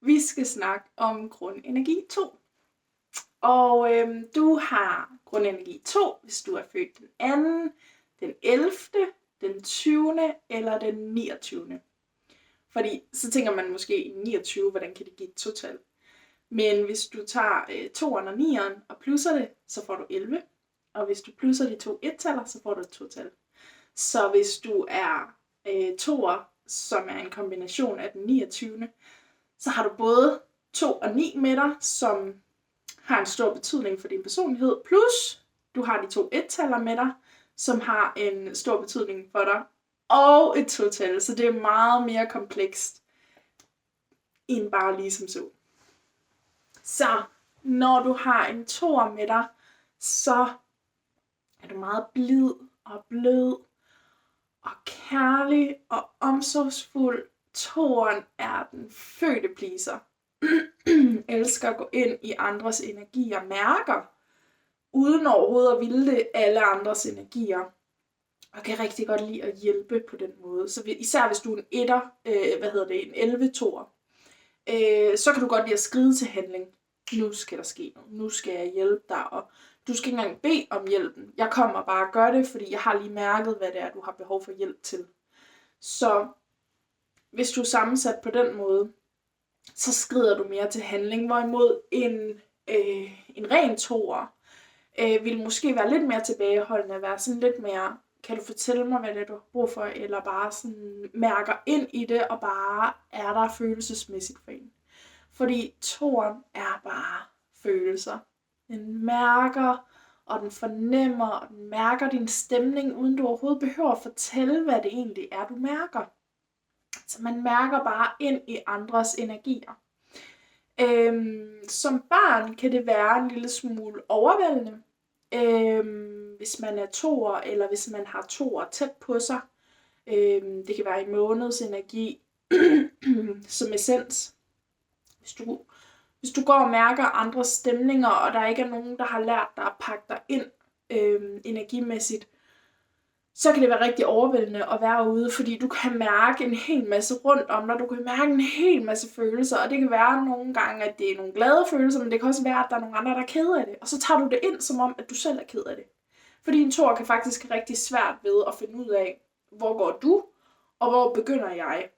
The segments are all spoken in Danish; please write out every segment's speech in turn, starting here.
Vi skal snakke om grundenergi 2. Og du har grundenergi 2, hvis du er født den 2., den 11., den 20. eller den 29. Fordi så tænker man måske 29, hvordan kan det give et total? Men hvis du tager 2'eren og 9'eren og plusser det, så får du 11. Og hvis du plusser de to ettaller, så får du et total. Så hvis du er 2'er, som er en kombination af den 29., så har du både 2 og 9 med dig, som har en stor betydning for din personlighed, plus du har de to ettaller med dig, som har en stor betydning for dig, og et total, så det er meget mere komplekst end bare lige som så. Så når du har en 2'er med dig, så er du meget blid og blød og kærlig og omsorgsfuld. 2'eren er den fødte pleaser. Elsker at gå ind i andres energier, mærker, uden overhovedet at ville alle andres energier. Og kan rigtig godt lide at hjælpe på den måde. Så især hvis du er en 11-2'er, så kan du godt lide at skride til handling. Nu skal der ske noget. Nu skal jeg hjælpe dig, og du skal ikke engang bede om hjælpen. Jeg kommer bare og gør det, fordi jeg har lige mærket, hvad det er, du har behov for hjælp til. Så hvis du er sammensat på den måde, så skrider du mere til handling. Hvorimod en ren 2'er vil måske være lidt mere tilbageholdende, være sådan lidt mere, kan du fortælle mig, hvad det er, du har brug for, eller bare sådan mærker ind i det, og bare er der følelsesmæssigt for en. Fordi 2'eren er bare følelser. Den mærker, og den fornemmer, og den mærker din stemning, uden du overhovedet behøver at fortælle, hvad det egentlig er, du mærker. Så man mærker bare ind i andres energier. Som barn kan det være en lille smule overvældende, hvis man er 2'er, eller hvis man har 2'er tæt på sig. Det kan være i måneds energi som essens. Hvis du går og mærker andres stemninger, og der ikke er nogen, der har lært dig at pakke dig ind energimæssigt, så kan det være rigtig overvældende at være ude, fordi du kan mærke en hel masse rundt om dig, du kan mærke en hel masse følelser, og det kan være nogle gange, at det er nogle glade følelser, men det kan også være, at der er nogle andre, der er kede af det, og så tager du det ind, som om, at du selv er ked af det. Fordi en 2'er kan faktisk have rigtig svært ved at finde ud af, hvor går du, og hvor begynder jeg.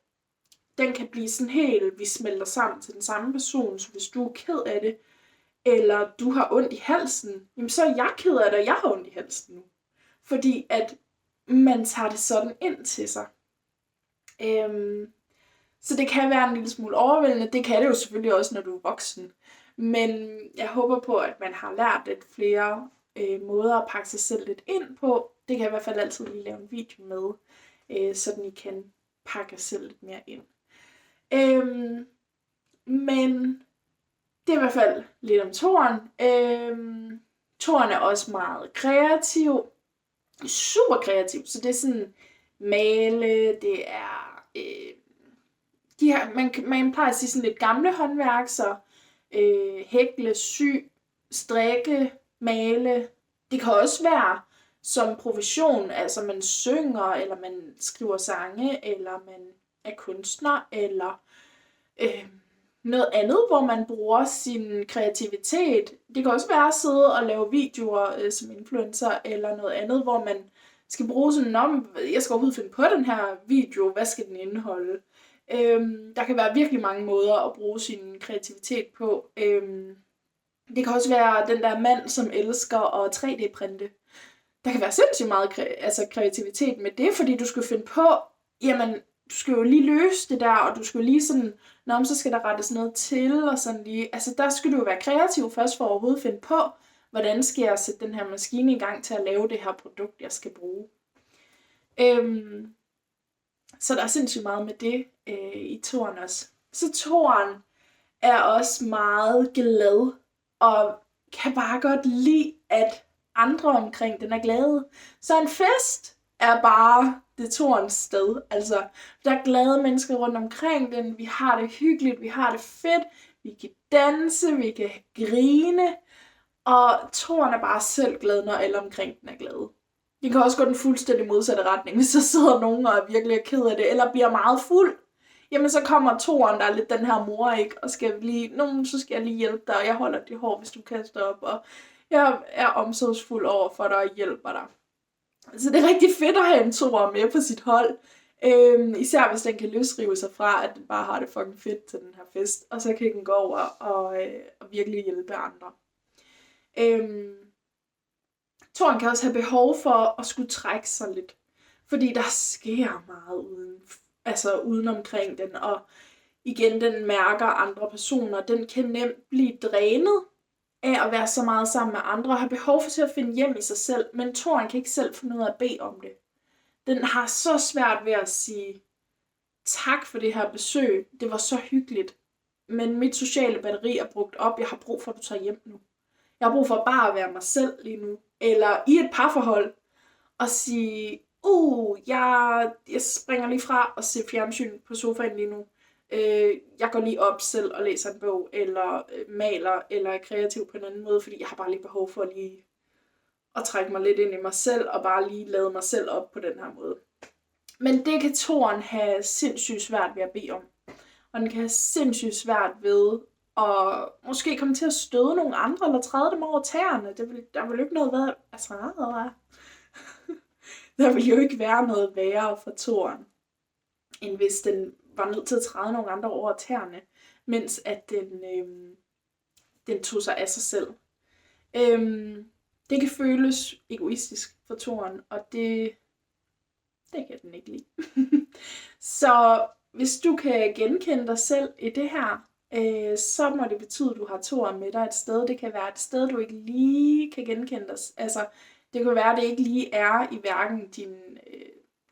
Den kan blive sådan helt, vi smelter sammen til den samme person, så hvis du er ked af det, eller du har ondt i halsen, jamen så er jeg ked af det, og jeg har ondt i halsen nu. Fordi at man tager det sådan ind til sig. Så det kan være en lille smule overvældende. Det kan det jo selvfølgelig også, når du er voksen. Men jeg håber på, at man har lært lidt flere måder at pakke sig selv lidt ind på. Det kan jeg i hvert fald altid lige lave en video med, sådan I kan pakke jer selv lidt mere ind. Men det er i hvert fald lidt om 2'eren. 2'eren er også meget kreativ. Super kreativ, så det er sådan male, det er man plejer at sige sådan lidt gamle håndværk, så hækle, sy, strikke, male. Det kan også være som profession, altså man synger, eller man skriver sange, eller man er kunstner, eller noget andet, hvor man bruger sin kreativitet. Det kan også være at sidde og lave videoer som influencer, eller noget andet, hvor man skal bruge sådan, jeg skal overhovedet finde på den her video, hvad skal den indeholde? Der kan være virkelig mange måder at bruge sin kreativitet på. Det kan også være den der mand, som elsker at 3D-printe. Der kan være sindssygt meget kreativitet med det, fordi du skal finde på, jamen, du skal jo lige løse det der, og du skal jo lige sådan, så skal der rettes noget til, og sådan lige, altså der skal du jo være kreativ først for at overhovedet finde på, hvordan skal jeg sætte den her maskine i gang til at lave det her produkt, jeg skal bruge. Så der er sindssygt meget med det i 2'eren også. Så 2'eren er også meget glad, og kan bare godt lide, at andre omkring den er glade. Så en fest er bare det 2'erens sted. Altså, der er glade mennesker rundt omkring den. Vi har det hyggeligt, vi har det fedt. Vi kan danse, vi kan grine. Og 2'eren er bare selv glad, når alle omkring den er glade. Det kan også gå den fuldstændig modsatte retning, hvis der sidder nogen og er virkelig ked af det, eller bliver meget fuld. jamen så kommer toeren, der er lidt den her mor, ikke? Og så skal jeg lige hjælpe dig, og jeg holder dit hår, hvis du kaster op, og jeg er omsorgsfuld over for dig og hjælper dig. Så det er rigtig fedt at have en toer med på sit hold. Især hvis den kan løsrive sig fra, at den bare har det fucking fedt til den her fest. Og så kan den gå over og virkelig hjælpe andre. Toren kan også have behov for at skulle trække sig lidt. Fordi der sker meget uden omkring den. Og igen, den mærker andre personer. Den kan nemt blive drænet af at være så meget sammen med andre og have behov for til at finde hjem i sig selv. Men toren kan ikke selv finde ud af at bede om det. Den har så svært ved at sige tak for det her besøg. Det var så hyggeligt. Men mit sociale batteri er brugt op. Jeg har brug for, at du tager hjem nu. Jeg har brug for bare at være mig selv lige nu. Eller i et parforhold. Og sige, jeg springer lige fra og ser fjernsyn på sofaen lige nu. Jeg går lige op selv og læser en bog. Eller maler. Eller er kreativ på en anden måde. Fordi jeg har bare lige behov for lige at trække mig lidt ind i mig selv. Og bare lige lade mig selv op på den her måde. Men det kan toren have sindssygt svært ved at bede om. Og den kan have sindssygt svært ved at måske komme til at støde nogle andre, eller træde dem over tæerne. Der vil jo ikke noget være... Der vil jo ikke være noget værre for toren, end hvis den var nødt til at træde nogle andre over tæerne, mens at den tog sig af sig selv. Det kan føles egoistisk for toren, og det kan den ikke lide. Så hvis du kan genkende dig selv i det her, så må det betyde, at du har toren med dig et sted. Det kan være et sted, du ikke lige kan genkende dig. Altså, det kan være, at det ikke lige er i hverken din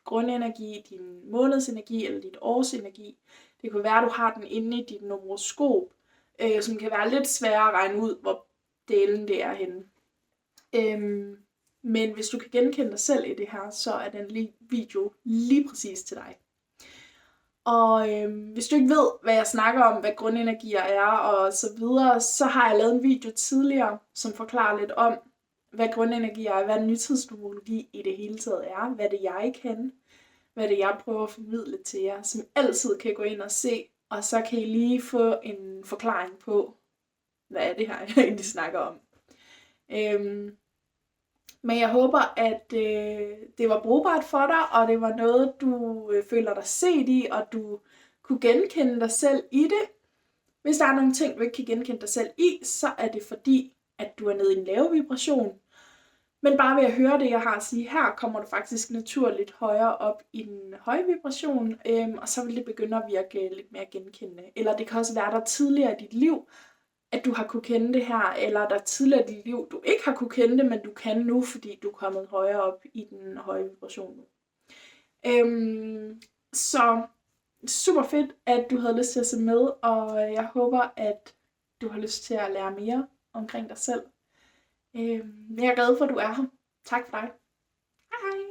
grundenergi, din månedsenergi eller dit årsenergi. Det kan være, at du har den inde i dit horoskop, som kan være lidt sværere at regne ud, hvor delen det er henne. Men hvis du kan genkende dig selv i det her, så er den video lige præcis til dig. Og hvis du ikke ved, hvad jeg snakker om, hvad grundenergier er og så videre, så har jeg lavet en video tidligere, som forklarer lidt om, hvad grundenergier er, hvad nytidsnumerologi i det hele taget er, hvad det jeg kan, hvad det jeg prøver at formidle til jer, som altid kan gå ind og se, og så kan I lige få en forklaring på, hvad er det her, jeg egentlig snakker om. Men jeg håber, at det var brugbart for dig, og det var noget, du føler dig set i, og du kunne genkende dig selv i det. Hvis der er nogle ting, du ikke kan genkende dig selv i, så er det fordi, at du er nede i en lave vibration. Men bare ved at høre det, jeg har at sige her, kommer du faktisk naturligt højere op i den høje vibration, og så vil det begynde at virke lidt mere genkendende. Eller det kan også være der tidligere i dit liv, at du har kunne kende det her, eller der tidligere i dit liv, du ikke har kunne kende det, men du kan nu, fordi du er kommet højere op i den høje vibration nu. Så super fedt, at du havde lyst til at se med, og jeg håber, at du har lyst til at lære mere omkring dig selv. Jeg er glad for, at du er her. Tak for dig. Hej hej.